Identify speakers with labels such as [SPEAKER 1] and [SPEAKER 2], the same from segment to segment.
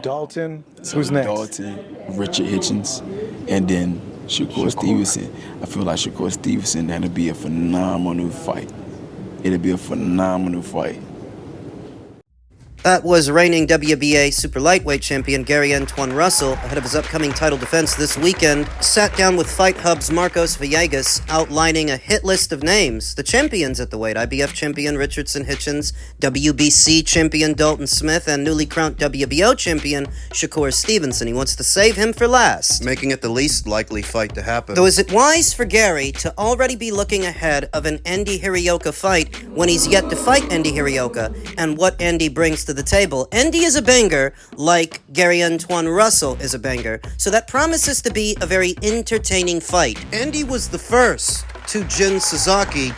[SPEAKER 1] Dalton. Who's next?
[SPEAKER 2] Dalton, Richard Hitchens, and then Shakur Stevenson. I feel like Shakur Stevenson, that'll be a phenomenal fight. It'll be a phenomenal fight.
[SPEAKER 3] That was reigning WBA super lightweight champion Gary Antoine Russell, ahead of his upcoming title defense this weekend, sat down with Fight Hub's Marcos Villegas, outlining a hit list of names. The champions at the weight: IBF champion Richardson Hitchens, WBC champion Dalton Smith, and newly crowned WBO champion Shakur Stevenson. He wants to save him for last,
[SPEAKER 4] making it the least likely fight to happen.
[SPEAKER 3] Though is it wise for Gary to already be looking ahead of an Andy Hiraoka fight when he's yet to fight Andy Hiraoka, and what Andy brings to the table? Andy is a banger, like Gary Antoine Russell is a banger, so that promises to be a very entertaining fight.
[SPEAKER 4] Andy was the first to Jin Sasaki.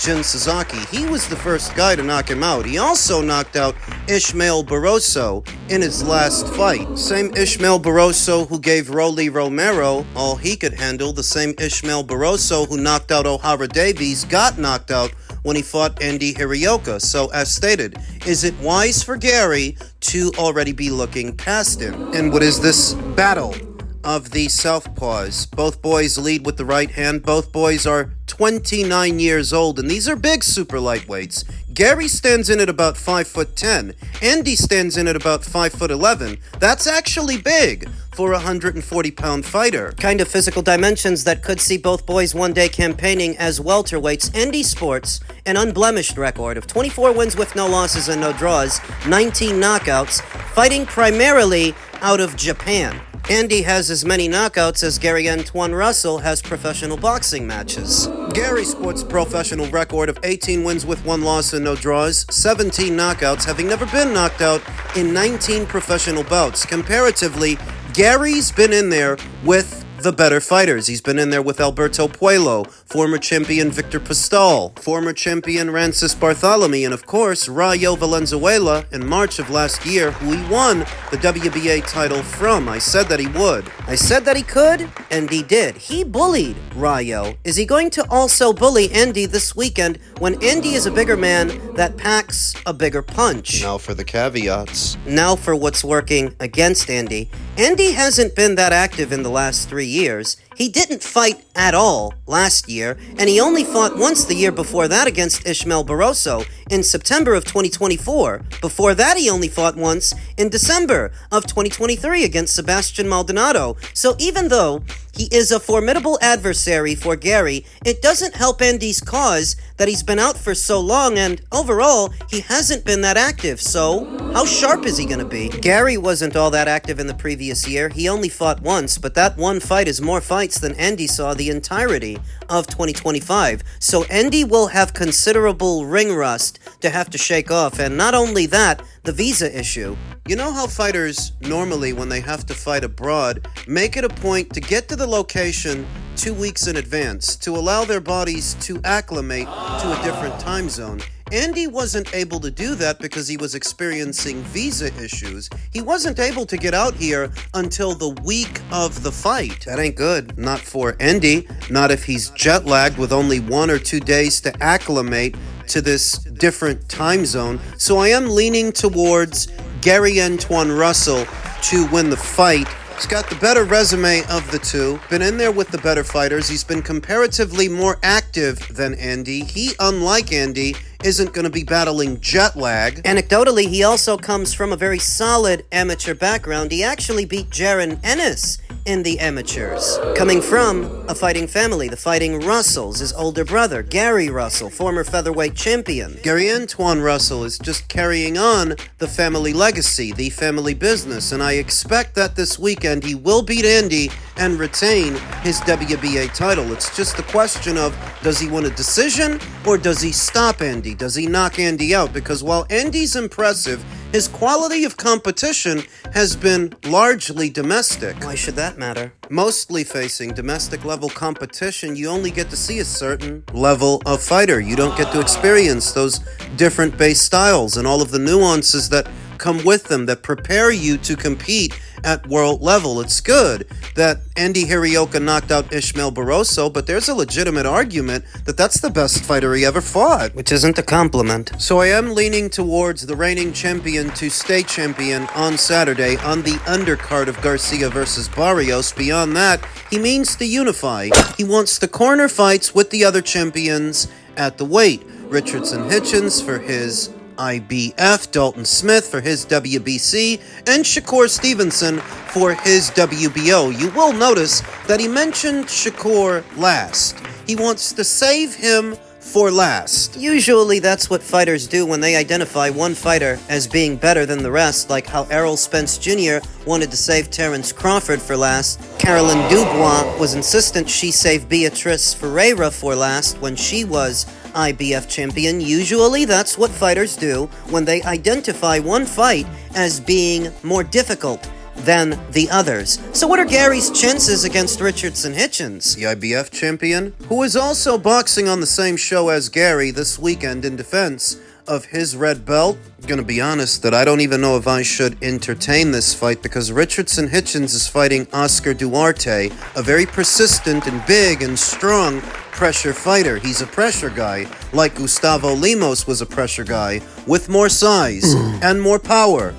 [SPEAKER 4] He was the first guy to knock him out. He also knocked out Ishmael Barroso in his last fight. Same Ishmael Barroso who gave Rolly Romero all he could handle. The same Ishmael Barroso who knocked out O'Hara Davies got knocked out when he fought Andy Hiraoka. So, as stated, is it wise for Gary to already be looking past him? And what is this battle of the southpaws? Both boys lead with the right hand. Both boys are 29 years old, and these are big super lightweights. Gary stands in at about 5'10". Andy stands in at about 5'11". That's actually big for a 140-pound fighter.
[SPEAKER 3] Kind of physical dimensions that could see both boys one day campaigning as welterweights. Andy sports an unblemished record of 24 wins with no losses and no draws, 19 knockouts, fighting primarily out of Japan. Andy has as many knockouts as Gary Antoine Russell has professional boxing matches.
[SPEAKER 4] Gary sports a professional record of 18 wins with 1 loss and no draws, 17 knockouts, having never been knocked out in 19 professional bouts. Comparatively, Gary's been in there with the better fighters. He's been in there with Alberto Puello, former champion Victor Pastal, former champion Rancis Barthelemy, and of course, Rayo Valenzuela in March of last year, who he won the WBA title from. I said that he would.
[SPEAKER 3] I said that he could, and he did. He bullied Rayo. Is he going to also bully Andy this weekend when Andy is a bigger man that packs a bigger punch?
[SPEAKER 4] Now for the caveats.
[SPEAKER 3] Now for what's working against Andy. Andy hasn't been that active in the last 3 years. He didn't fight at all last year, and he only fought once the year before that against Ishmael Barroso in September of 2024. Before that, he only fought once in December of 2023 against Sebastian Maldonado. So even though he is a formidable adversary for Gary, it doesn't help Andy's cause that he's been out for so long, and overall, he hasn't been that active. So how sharp is he going to be? Gary wasn't all that active in the previous year. He only fought once, but that one fight is more fights than Andy saw the entirety of 2025. So Andy will have considerable ring rust to have to shake off, and not only that, the visa issue.
[SPEAKER 4] You know how fighters normally, when they have to fight abroad, make it a point to get to the location 2 weeks in advance to allow their bodies to acclimate to a different time zone? Andy wasn't able to do that because he was experiencing visa issues. He wasn't able to get out here until the week of the fight. That ain't good. Not for Andy. Not if he's jet lagged with only 1 or 2 days to acclimate to this different time zone. So I am leaning towards Gary Antoine Russell to win the fight. He's got the better resume of the two, been in there with the better fighters. He's been comparatively more active than Andy. He, unlike Andy, isn't going to be battling jet lag.
[SPEAKER 3] Anecdotally, he also comes from a very solid amateur background. He actually beat Jaron Ennis in the amateurs. Coming from a fighting family, the Fighting Russells, his older brother, Gary Russell, former featherweight champion.
[SPEAKER 4] Gary Antoine Russell is just carrying on the family legacy, the family business, and I expect that this weekend he will beat Andy and retain his WBA title. It's just the question of, does he win a decision or does he stop Andy? Does he knock Andy out? Because while Andy's impressive, his quality of competition has been largely domestic.
[SPEAKER 3] Why should that matter?
[SPEAKER 4] Mostly facing domestic level competition, you only get to see a certain level of fighter. You don't get to experience those different base styles and all of the nuances that come with them that prepare you to compete at world level. It's good that Andy Hiraoka knocked out Ishmael Barroso, but there's a legitimate argument that that's the best fighter he ever fought.
[SPEAKER 3] Which isn't a compliment.
[SPEAKER 4] So I am leaning towards the reigning champion to stay champion on Saturday on the undercard of Garcia versus Barrios. Beyond that, he means to unify. He wants the corner fights with the other champions at the weight. Richardson Hitchens for his IBF, Dalton Smith for his WBC, and Shakur Stevenson for his WBO. You will notice that he mentioned Shakur last. He wants to save him for last.
[SPEAKER 3] Usually that's what fighters do when they identify one fighter as being better than the rest, like how Errol Spence Jr. wanted to save Terence Crawford for last. Caroline Dubois was insistent she save Beatriz Ferreira for last when she was IBF champion. Usually that's what fighters do when they identify one fight as being more difficult than the others. So what are Gary's chances against Richardson Hitchens?
[SPEAKER 4] The IBF champion, who is also boxing on the same show as Gary this weekend in defense of his red belt. I'm gonna be honest that I don't even know if I should entertain this fight because Richardson Hitchens is fighting Oscar Duarte, a very persistent and big and strong pressure fighter. He's a pressure guy, like Gustavo Lemos was a pressure guy, with more size and more power.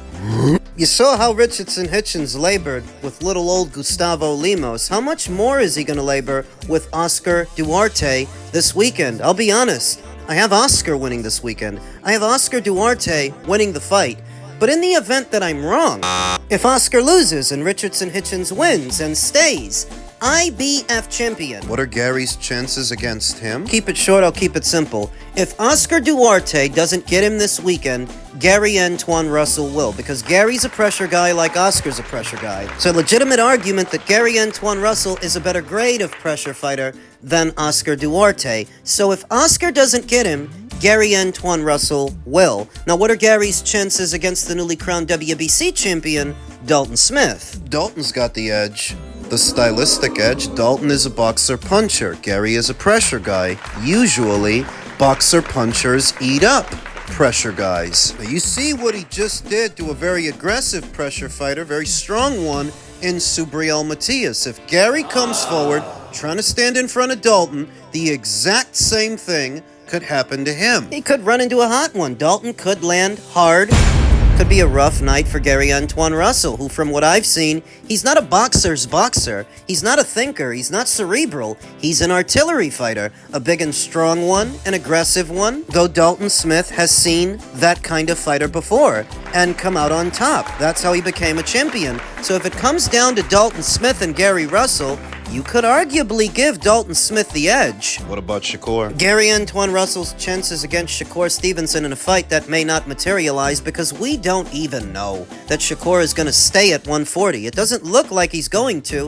[SPEAKER 3] You saw how Richardson Hitchens labored with little old Gustavo Lemos. How much more is he going to labor with Oscar Duarte this weekend? I'll be honest, I have Oscar winning this weekend. I have Oscar Duarte winning the fight. But in the event that I'm wrong, if Oscar loses and Richardson Hitchens wins and stays IBF champion.
[SPEAKER 4] What are Gary's chances against him?
[SPEAKER 3] Keep it short, I'll keep it simple. If Oscar Duarte doesn't get him this weekend, Gary Antoine Russell will, because Gary's a pressure guy like Oscar's a pressure guy. So a legitimate argument that Gary Antoine Russell is a better grade of pressure fighter than Oscar Duarte. So if Oscar doesn't get him, Gary Antoine Russell will. Now what are Gary's chances against the newly crowned WBC champion, Dalton Smith?
[SPEAKER 4] Dalton's got the edge. The stylistic edge. Dalton is a boxer-puncher. Gary is a pressure guy. Usually, boxer-punchers eat up pressure guys. Now, you see what he just did to a very aggressive pressure fighter, very strong one, in Subriel Matias. If Gary comes forward, trying to stand in front of Dalton, the exact same thing could happen to him.
[SPEAKER 3] He could run into a hot one. Dalton could land hard. Could be a rough night for Gary Antoine Russell, who, from what I've seen, he's not a boxer's boxer. He's not a thinker. He's not cerebral. He's an artillery fighter, a big and strong one, an aggressive one, though Dalton Smith has seen that kind of fighter before and come out on top. That's how he became a champion. So if it comes down to Dalton Smith and Gary Russell, you could arguably give Dalton Smith the edge.
[SPEAKER 4] What about Shakur?
[SPEAKER 3] Gary Antoine Russell's chances against Shakur Stevenson in a fight that may not materialize because we don't even know that Shakur is going to stay at 140. It doesn't look like he's going to.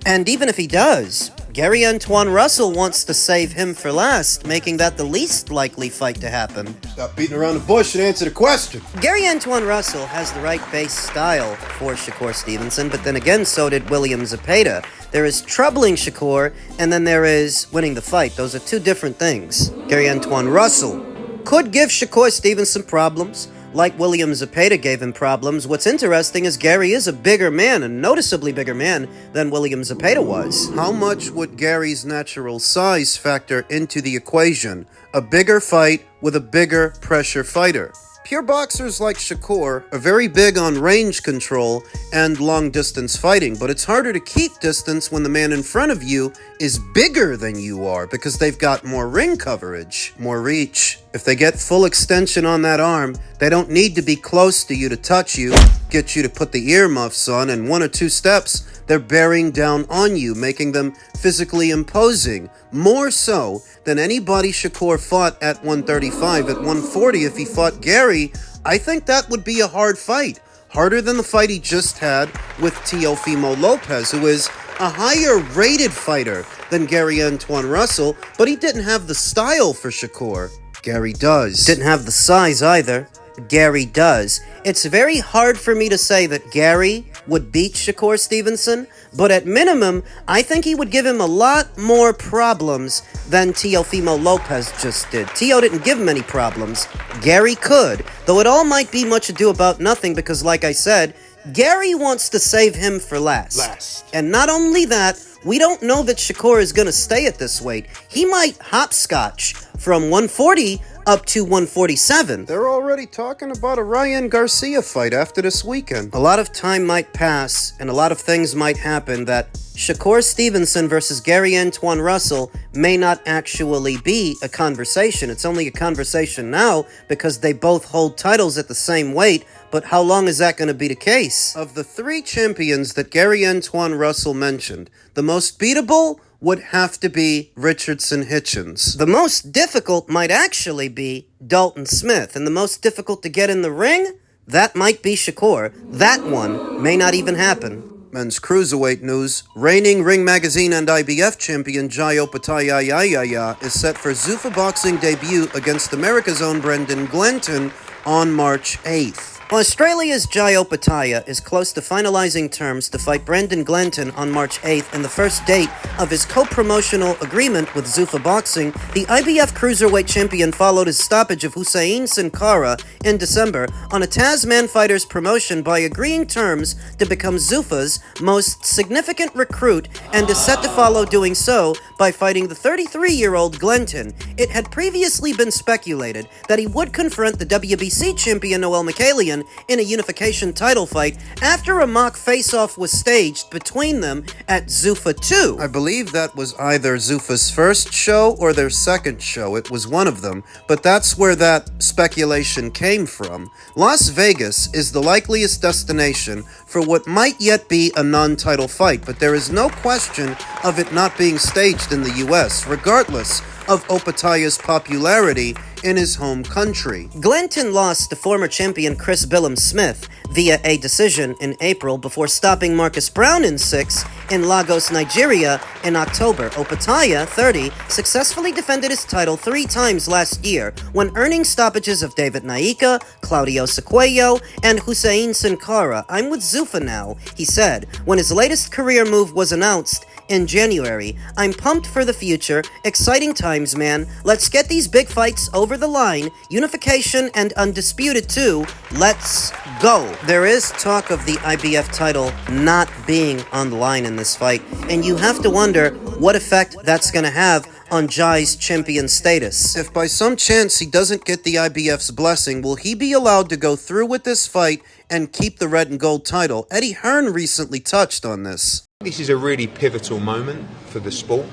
[SPEAKER 3] And even if he does, Gary Antoine Russell wants to save him for last, making that the least likely fight to happen.
[SPEAKER 4] Stop beating around the bush and answer the question.
[SPEAKER 3] Gary Antoine Russell has the right base style for Shakur Stevenson, but then again, so did William Zepeda. There is troubling Shakur, and then there is winning the fight. Those are two different things. Gary Antoine Russell could give Shakur Stevenson problems, like William Zepeda gave him problems. What's interesting is Gary is a bigger man, a noticeably bigger man than William Zepeda was.
[SPEAKER 4] How much would Gary's natural size factor into the equation? A bigger fight with a bigger pressure fighter. Pure boxers like Shakur are very big on range control and long-distance fighting, but it's harder to keep distance when the man in front of you is bigger than you are because they've got more ring coverage, more reach. If they get full extension on that arm, they don't need to be close to you to touch you, get you to put the earmuffs on, and one or two steps, they're bearing down on you, making them physically imposing, more so than anybody Shakur fought at 135. At 140, if he fought Gary, I think that would be a hard fight. Harder than the fight he just had with Teofimo Lopez, who is a higher rated fighter than Gary Antoine Russell, but he didn't have the style for Shakur. Gary does.
[SPEAKER 3] Didn't have the size either. Gary does. It's very hard for me to say that Gary would beat Shakur Stevenson, but at minimum, I think he would give him a lot more problems than Teofimo Lopez just did. Teo didn't give him any problems. Gary could, though it all might be much ado about nothing because, like I said, Gary wants to save him for last. And not only that, we don't know that Shakur is going to stay at this weight. He might hopscotch from 140 up to 147.
[SPEAKER 4] They're already talking about a Ryan Garcia fight after this weekend.
[SPEAKER 3] A lot of time might pass, and a lot of things might happen that Shakur Stevenson versus Gary Antoine Russell may not actually be a conversation. It's only a conversation now because they both hold titles at the same weight, but how long is that going to be the case?
[SPEAKER 4] Of the three champions that Gary Antoine Russell mentioned, the most beatable would have to be Richardson Hitchens.
[SPEAKER 3] The most difficult might actually be Dalton Smith, and the most difficult to get in the ring, that might be Shakur. That one may not even happen.
[SPEAKER 4] Men's cruiserweight news, reigning Ring Magazine and IBF champion Jai Opetaia is set for Zuffa boxing debut against America's own Brendan Glenton on March 8th.
[SPEAKER 3] Australia's Jai Opetaia is close to finalizing terms to fight Brendan Glenton on March 8th in the first date of his co-promotional agreement with Zuffa Boxing. The IBF Cruiserweight champion followed his stoppage of Hussein Sin Cara in December on a Tasman Fighters promotion by agreeing terms to become Zuffa's most significant recruit and is set to follow doing so by fighting the 33-year-old Glenton. It had previously been speculated that he would confront the WBC champion Noel Mikhailian in a unification title fight after a mock face-off was staged between them at Zuffa 2.
[SPEAKER 4] I believe that was either Zuffa's first show or their second show. It was one of them, but that's where that speculation came from. Las Vegas is the likeliest destination for what might yet be a non-title fight, but there is no question of it not being staged in the US, regardless of Opetaia's popularity in his home country.
[SPEAKER 3] Glenton lost to former champion Chris Billum Smith via a decision in April before stopping Marcus Brown in 6 in Lagos, Nigeria in October. Opetaia, 30, successfully defended his title 3 times last year when earning stoppages of David Naika, Claudio Sequeyo, and Hussein Sin Cara. "I'm with Zuffa now," he said when his latest career move was announced in January. "I'm pumped for the future. Exciting times, man. Let's get these big fights over the line. Unification and Undisputed too. Let's go." There is talk of the IBF title not being on the line in this fight, and you have to wonder what effect that's going to have on Jai's champion status.
[SPEAKER 4] If by some chance he doesn't get the IBF's blessing, will he be allowed to go through with this fight and keep the red and gold title? Eddie Hearn recently touched on this.
[SPEAKER 1] This is a really pivotal moment for the sport,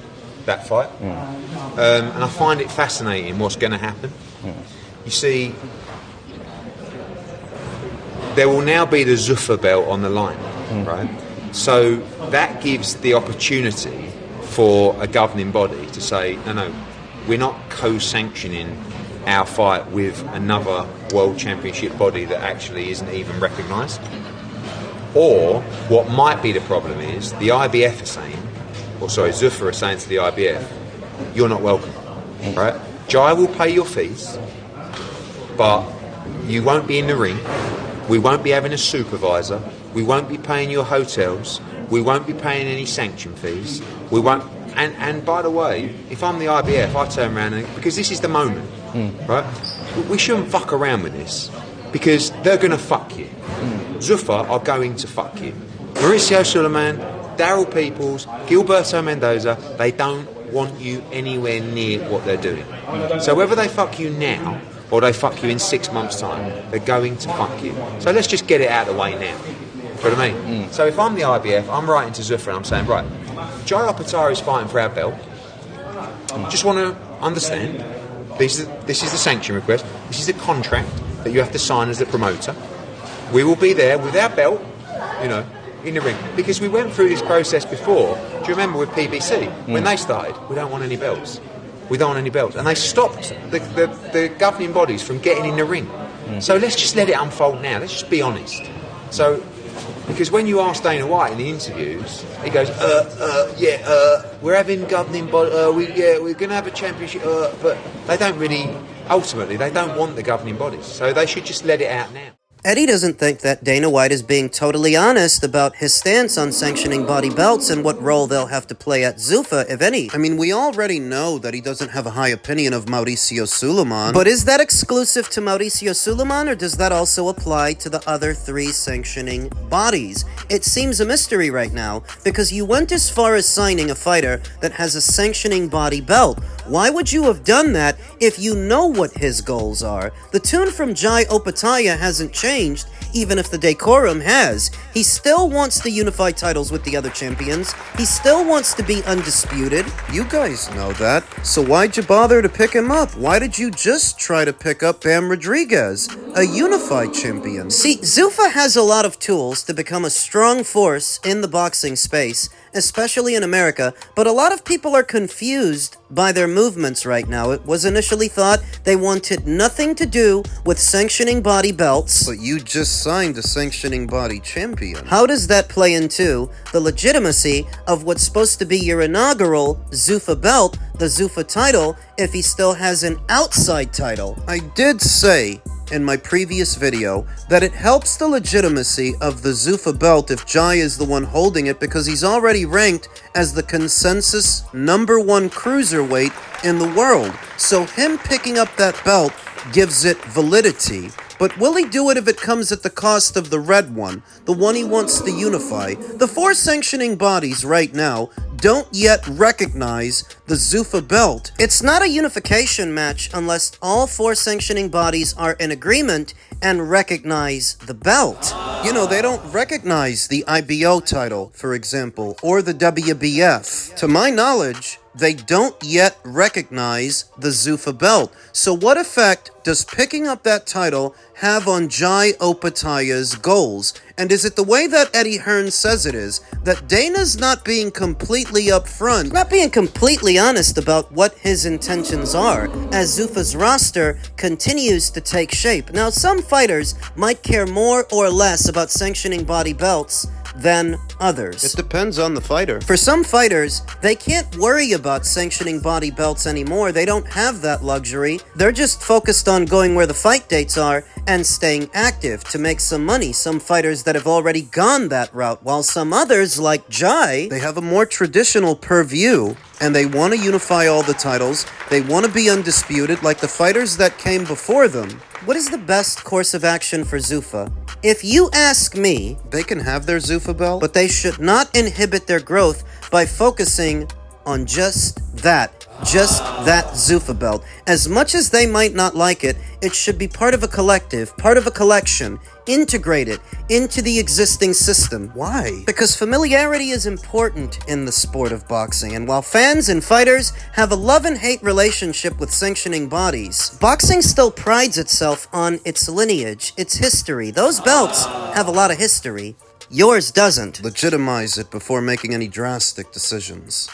[SPEAKER 1] that fight. And I find it fascinating what's going to happen. You see, there will now be the Zuffa belt on the line, right? So that gives the opportunity for a governing body to say, no, we're not co-sanctioning our fight with another world championship body that actually isn't even recognised. Or what might be the problem is the IBF are saying, Zuffa are saying to the IBF, you're not welcome, right? Jai will pay your fees, but you won't be in the ring. We won't be having a supervisor. We won't be paying your hotels. We won't be paying any sanction fees. We won't. And by the way, if I'm the IBF, I turn around because this is the moment, right? We shouldn't fuck around with this because they're going to fuck you. Zuffa are going to fuck you. Mauricio Suleiman, Daryl Peoples, Gilberto Mendoza, they don't want you anywhere near what they're doing. So whether they fuck you now or they fuck you in 6 months' time, they're going to fuck you. So let's just get it out of the way now. Do you know what I mean? So if I'm the IBF, I'm writing to Zuffa and I'm saying, right, Jai Opetaia is fighting for our belt. Just want to understand, this is the sanction request, this is the contract that you have to sign as the promoter. We will be there with our belt, in the ring. Because we went through this process before. Do you remember with PBC? When they started, we don't want any belts. We don't want any belts. And they stopped the governing bodies from getting in the ring. So let's just let it unfold now. Let's just be honest. So, because when you ask Dana White in the interviews, he goes, we're having governing body, we're going to have a championship, but they don't really, ultimately, they don't want the governing bodies. So they should just let it out now.
[SPEAKER 3] Eddie doesn't think that Dana White is being totally honest about his stance on sanctioning body belts and what role they'll have to play at Zuffa, if any.
[SPEAKER 4] I mean, we already know that he doesn't have a high opinion of Mauricio Sulaiman.
[SPEAKER 3] But is that exclusive to Mauricio Sulaiman, or does that also apply to the other 3 sanctioning bodies? It seems a mystery right now, because you went as far as signing a fighter that has a sanctioning body belt. Why would you have done that if you know what his goals are? The tune from Jai Opetaia hasn't changed, even if the decorum has. He still wants the unified titles with the other champions. He still wants to be undisputed.
[SPEAKER 4] You guys know that, so why'd you bother to pick him up? Why did you just try to pick up Bam Rodriguez, a unified champion?
[SPEAKER 3] See, Zuffa has a lot of tools to become a strong force in the boxing space, especially in America, but a lot of people are confused by their movements right now. It was initially thought they wanted nothing to do with sanctioning body belts.
[SPEAKER 4] But you just signed a sanctioning body champion.
[SPEAKER 3] How does that play into the legitimacy of what's supposed to be your inaugural Zuffa belt, the Zuffa title, if he still has an outside title?
[SPEAKER 4] I did say in my previous video that it helps the legitimacy of the Zuffa belt if Jai is the one holding it, because he's already ranked as the consensus #1 cruiserweight in the world. So him picking up that belt gives it validity. But will he do it if it comes at the cost of the red one, the one he wants to unify? The 4 sanctioning bodies right now don't yet recognize the Zuffa belt.
[SPEAKER 3] It's not a unification match unless all 4 sanctioning bodies are in agreement and recognize the belt.
[SPEAKER 4] You know, they don't recognize the IBO title, for example, or the WBF. To my knowledge, they don't yet recognize the Zuffa belt. So what effect does picking up that title have on Jai Opetaia's goals? And is it the way that Eddie Hearn says it is, that Dana's not being completely upfront?
[SPEAKER 3] Not being completely honest about what his intentions are, as Zuffa's roster continues to take shape. Now, some fighters might care more or less about sanctioning body belts than others.
[SPEAKER 4] It depends on the fighter.
[SPEAKER 3] For some fighters, they can't worry about sanctioning body belts anymore. They don't have that luxury. They're just focused on going where the fight dates are and staying active to make some money. Some fighters that have already gone that route, while some others, like Jai,
[SPEAKER 4] they have a more traditional purview, and they want to unify all the titles. They want to be undisputed like the fighters that came before them.
[SPEAKER 3] What is the best course of action for Zuffa? If you ask me,
[SPEAKER 4] they can have their Zuffa belt,
[SPEAKER 3] but they should not inhibit their growth by focusing on just that Zuffa belt. As much as they might not like it, it should be part of a collective, part of a collection, integrated into the existing system.
[SPEAKER 4] Why?
[SPEAKER 3] Because familiarity is important in the sport of boxing, and while fans and fighters have a love and hate relationship with sanctioning bodies, boxing still prides itself on its lineage, its history. Those belts have a lot of history. Yours doesn't.
[SPEAKER 4] Legitimize it before making any drastic decisions.